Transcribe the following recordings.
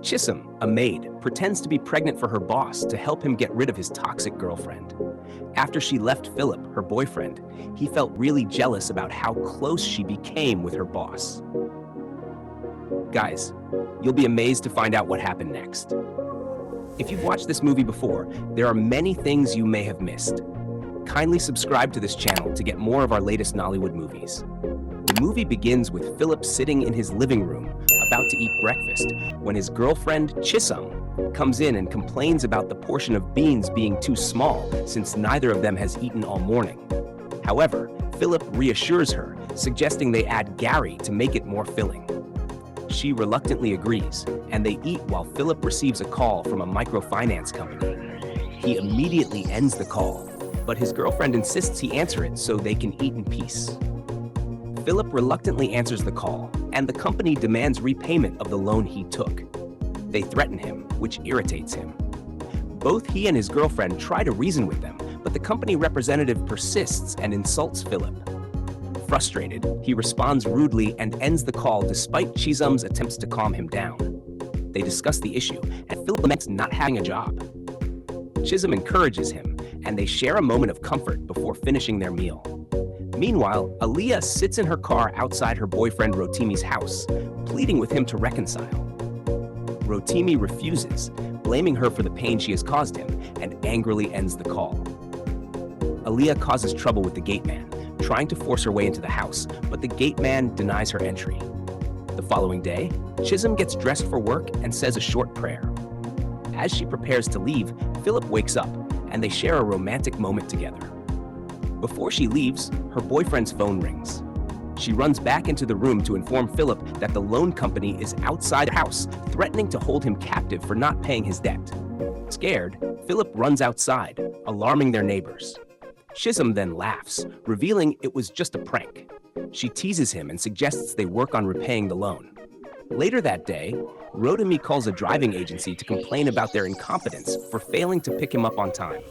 Chisom, a maid, pretends to be pregnant for her boss to help him get rid of his toxic girlfriend. After she left Philip, her boyfriend, he felt really jealous about how close she became with her boss. Guys, you'll be amazed to find out what happened next. If you've watched this movie before, there are many things you may have missed. Kindly subscribe to this channel to get more of our latest Nollywood movies. The movie begins with Philip sitting in his living room, about to eat breakfast, when his girlfriend, Chisom, comes in and complains about the portion of beans being too small since neither of them has eaten all morning. However, Philip reassures her, suggesting they add Gary to make it more filling. She reluctantly agrees, and they eat while Philip receives a call from a microfinance company. He immediately ends the call, but his girlfriend insists he answer it so they can eat in peace. Philip reluctantly answers the call, and the company demands repayment of the loan he took. They threaten him, which irritates him. Both he and his girlfriend try to reason with them, but the company representative persists and insults Philip. Frustrated, he responds rudely and ends the call despite Chisom's attempts to calm him down. They discuss the issue, and Philip laments not having a job. Chisom encourages him, and they share a moment of comfort before finishing their meal. Meanwhile, Aaliyah sits in her car outside her boyfriend Rotimi's house, pleading with him to reconcile. Rotimi refuses, blaming her for the pain she has caused him, and angrily ends the call. Aaliyah causes trouble with the gate man, trying to force her way into the house, but the gate man denies her entry. The following day, Chisom gets dressed for work and says a short prayer. As she prepares to leave, Philip wakes up, and they share a romantic moment together. Before she leaves, her boyfriend's phone rings. She runs back into the room to inform Philip that the loan company is outside the house, threatening to hold him captive for not paying his debt. Scared, Philip runs outside, alarming their neighbors. Chisom then laughs, revealing it was just a prank. She teases him and suggests they work on repaying the loan. Later that day, Rotimi calls a driving agency to complain about their incompetence for failing to pick him up on time.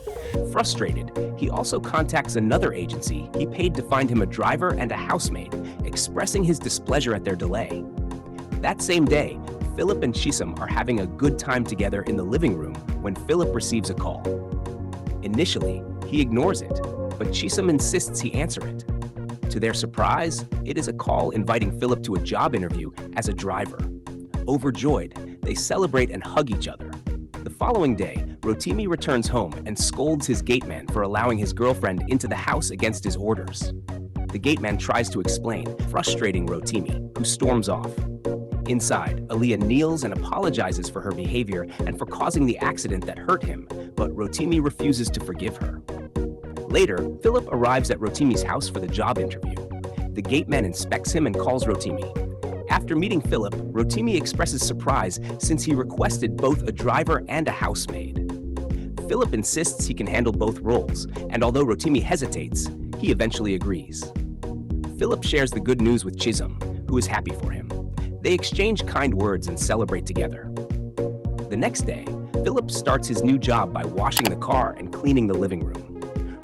Frustrated, he also contacts another agency he paid to find him a driver and a housemaid, expressing his displeasure at their delay. That same day, Philip and Chisom are having a good time together in the living room when Philip receives a call. Initially, he ignores it, but Chisom insists he answer it. To their surprise, it is a call inviting Philip to a job interview as a driver. Overjoyed, they celebrate and hug each other. The following day, Rotimi returns home and scolds his gateman for allowing his girlfriend into the house against his orders. The gateman tries to explain, frustrating Rotimi, who storms off. Inside, Aaliyah kneels and apologizes for her behavior and for causing the accident that hurt him, but Rotimi refuses to forgive her. Later, Philip arrives at Rotimi's house for the job interview. The gateman inspects him and calls Rotimi. After meeting Philip, Rotimi expresses surprise since he requested both a driver and a housemaid. Philip insists he can handle both roles, and although Rotimi hesitates, he eventually agrees. Philip shares the good news with Chisom, who is happy for him. They exchange kind words and celebrate together. The next day, Philip starts his new job by washing the car and cleaning the living room.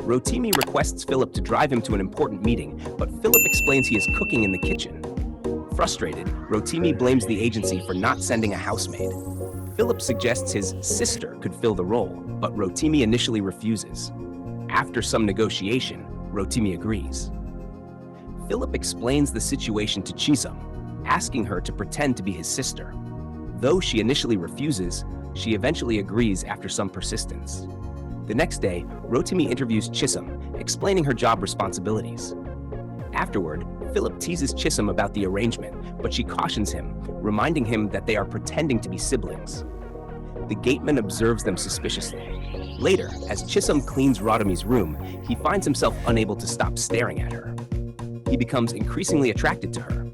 Rotimi requests Philip to drive him to an important meeting, but Philip explains he is cooking in the kitchen. Frustrated, Rotimi blames the agency for not sending a housemaid. Philip suggests his sister could fill the role, but Rotimi initially refuses. After some negotiation, Rotimi agrees. Philip explains the situation to Chisom, asking her to pretend to be his sister. Though she initially refuses, she eventually agrees after some persistence. The next day, Rotimi interviews Chisom, explaining her job responsibilities. Afterward, Philip teases Chisom about the arrangement, but she cautions him, reminding him that they are pretending to be siblings. The gateman observes them suspiciously. Later, as Chisom cleans Rotimi's room, he finds himself unable to stop staring at her. He becomes increasingly attracted to her.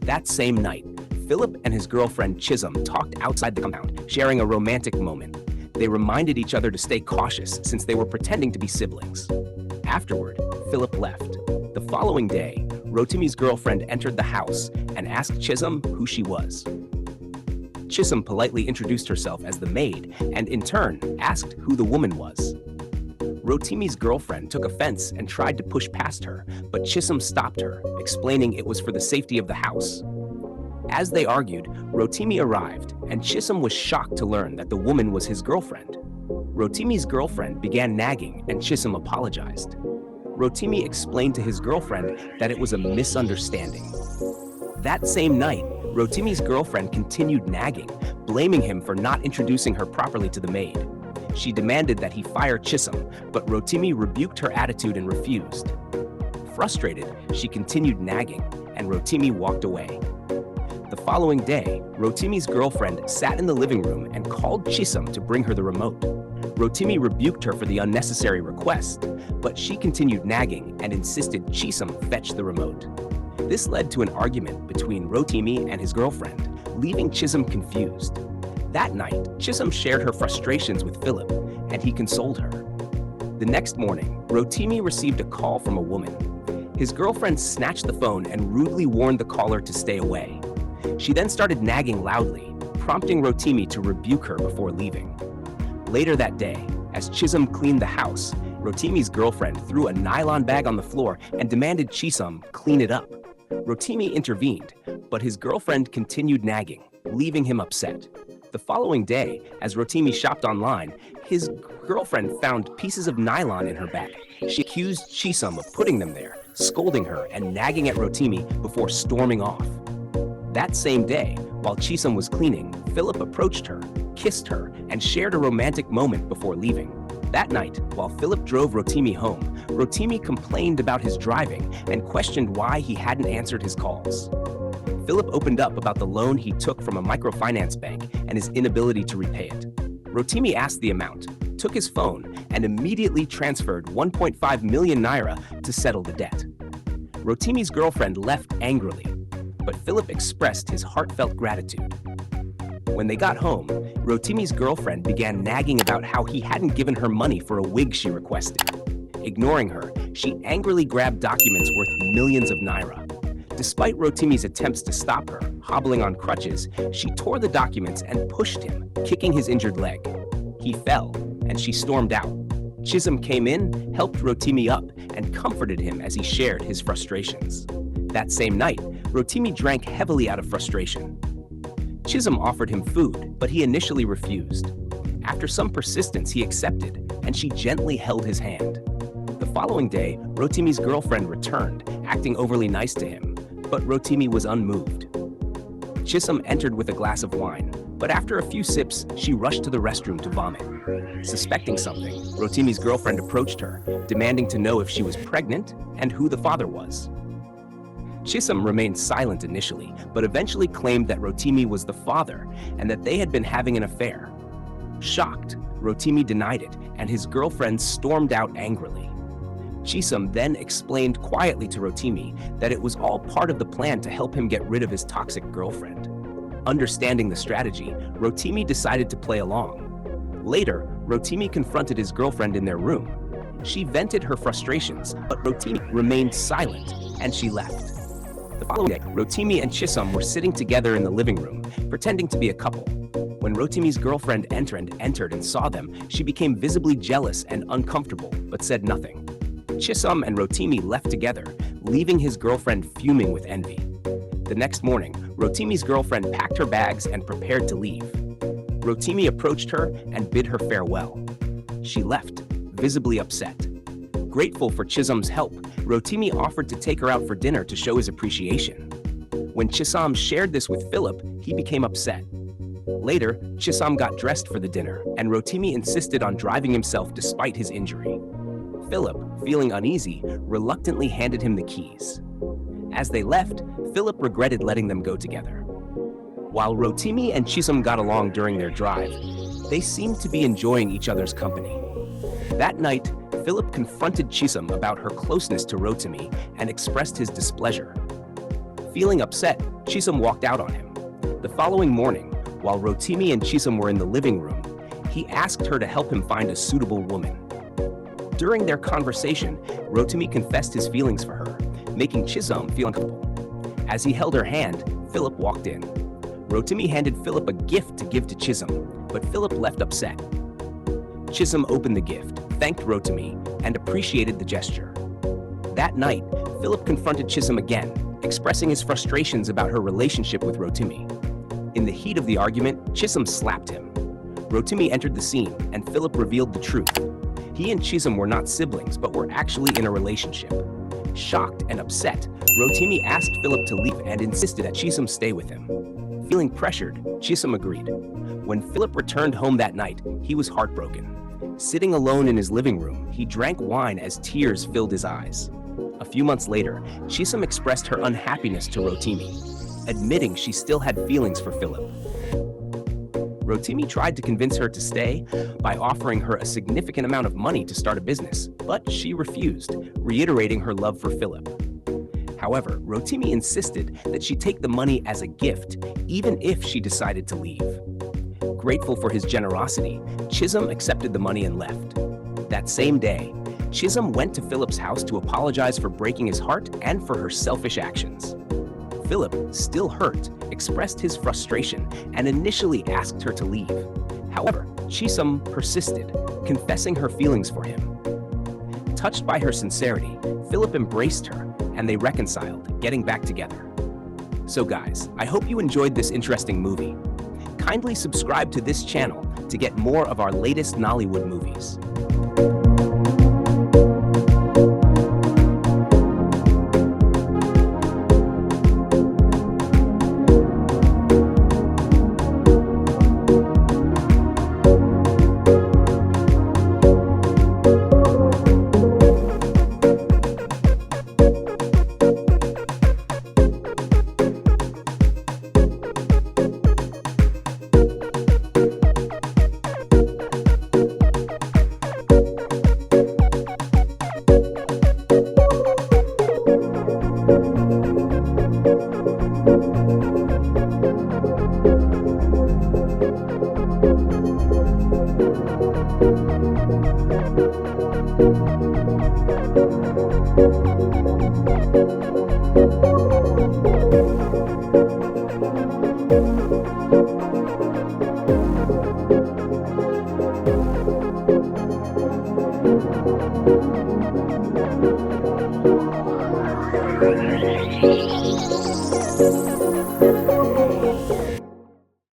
That same night, Philip and his girlfriend Chisom talked outside the compound, sharing a romantic moment. They reminded each other to stay cautious since they were pretending to be siblings. Afterward, Philip left. The following day, Rotimi's girlfriend entered the house and asked Chisom who she was. Chisom politely introduced herself as the maid and in turn asked who the woman was. Rotimi's girlfriend took offense and tried to push past her, but Chisom stopped her, explaining it was for the safety of the house. As they argued, Rotimi arrived, and Chisom was shocked to learn that the woman was his girlfriend. Rotimi's girlfriend began nagging, and Chisom apologized. Rotimi explained to his girlfriend that it was a misunderstanding. That same night, Rotimi's girlfriend continued nagging, blaming him for not introducing her properly to the maid. She demanded that he fire Chisom, but Rotimi rebuked her attitude and refused. Frustrated, she continued nagging, and Rotimi walked away. The following day, Rotimi's girlfriend sat in the living room and called Chisom to bring her the remote. Rotimi rebuked her for the unnecessary request, but she continued nagging and insisted Chisom fetch the remote. This led to an argument between Rotimi and his girlfriend, leaving Chisom confused. That night, Chisom shared her frustrations with Philip, and he consoled her. The next morning, Rotimi received a call from a woman. His girlfriend snatched the phone and rudely warned the caller to stay away. She then started nagging loudly, prompting Rotimi to rebuke her before leaving. Later that day, as Chisom cleaned the house, Rotimi's girlfriend threw a nylon bag on the floor and demanded Chisom clean it up. Rotimi intervened, but his girlfriend continued nagging, leaving him upset. The following day, as Rotimi shopped online, his girlfriend found pieces of nylon in her bag. She accused Chisom of putting them there, scolding her and nagging at Rotimi before storming off. That same day, while Chisom was cleaning, Philip approached her, kissed her, and shared a romantic moment before leaving. That night, while Philip drove Rotimi home, Rotimi complained about his driving and questioned why he hadn't answered his calls. Philip opened up about the loan he took from a microfinance bank and his inability to repay it. Rotimi asked the amount, took his phone, and immediately transferred 1.5 million naira to settle the debt. Rotimi's girlfriend left angrily, but Philip expressed his heartfelt gratitude. When they got home, Rotimi's girlfriend began nagging about how he hadn't given her money for a wig she requested. Ignoring her, she angrily grabbed documents worth millions of naira. Despite Rotimi's attempts to stop her, hobbling on crutches, she tore the documents and pushed him, kicking his injured leg. He fell, and she stormed out. Chisom came in, helped Rotimi up, and comforted him as he shared his frustrations. That same night, Rotimi drank heavily out of frustration. Chisom offered him food, but he initially refused. After some persistence, he accepted, and she gently held his hand. The following day, Rotimi's girlfriend returned, acting overly nice to him, but Rotimi was unmoved. Chisom entered with a glass of wine, but after a few sips, she rushed to the restroom to vomit. Suspecting something, Rotimi's girlfriend approached her, demanding to know if she was pregnant and who the father was. Chisom remained silent initially, but eventually claimed that Rotimi was the father and that they had been having an affair. Shocked, Rotimi denied it, and his girlfriend stormed out angrily. Chisom then explained quietly to Rotimi that it was all part of the plan to help him get rid of his toxic girlfriend. Understanding the strategy, Rotimi decided to play along. Later, Rotimi confronted his girlfriend in their room. She vented her frustrations, but Rotimi remained silent, and she left. The following day, Rotimi and Chisom were sitting together in the living room, pretending to be a couple. When Rotimi's girlfriend entered and saw them, she became visibly jealous and uncomfortable, but said nothing. Chisom and Rotimi left together, leaving his girlfriend fuming with envy. The next morning, Rotimi's girlfriend packed her bags and prepared to leave. Rotimi approached her and bid her farewell. She left, visibly upset. Grateful for Chisom's help, Rotimi offered to take her out for dinner to show his appreciation. When Chisom shared this with Philip, he became upset. Later, Chisom got dressed for the dinner, and Rotimi insisted on driving himself despite his injury. Philip, feeling uneasy, reluctantly handed him the keys. As they left, Philip regretted letting them go together. While Rotimi and Chisom got along during their drive, they seemed to be enjoying each other's company. That night, Philip confronted Chisom about her closeness to Rotimi and expressed his displeasure. Feeling upset, Chisom walked out on him. The following morning, while Rotimi and Chisom were in the living room, he asked her to help him find a suitable woman. During their conversation, Rotimi confessed his feelings for her, making Chisom feel uncomfortable. As he held her hand, Philip walked in. Rotimi handed Philip a gift to give to Chisom, but Philip left upset. Chisom opened the gift, thanked Rotimi, and appreciated the gesture. That night, Philip confronted Chisom again, expressing his frustrations about her relationship with Rotimi. In the heat of the argument, Chisholm slapped him. Rotimi entered the scene, and Philip revealed the truth. He and Chisholm were not siblings, but were actually in a relationship. Shocked and upset, Rotimi asked Philip to leave and insisted that Chisholm stay with him. Feeling pressured, Chisholm agreed. When Philip returned home that night, he was heartbroken. Sitting alone in his living room, he drank wine as tears filled his eyes. A few months later, Chisholm expressed her unhappiness to Rotimi, admitting she still had feelings for Philip. Rotimi tried to convince her to stay by offering her a significant amount of money to start a business, but she refused, reiterating her love for Philip. However, Rotimi insisted that she take the money as a gift, even if she decided to leave. Grateful for his generosity, Chisholm accepted the money and left. That same day, Chisholm went to Philip's house to apologize for breaking his heart and for her selfish actions. Philip, still hurt, expressed his frustration and initially asked her to leave. However, Chisholm persisted, confessing her feelings for him. Touched by her sincerity, Philip embraced her, and they reconciled, getting back together. So guys, I hope you enjoyed this interesting movie. Kindly subscribe to this channel to get more of our latest Nollywood movies.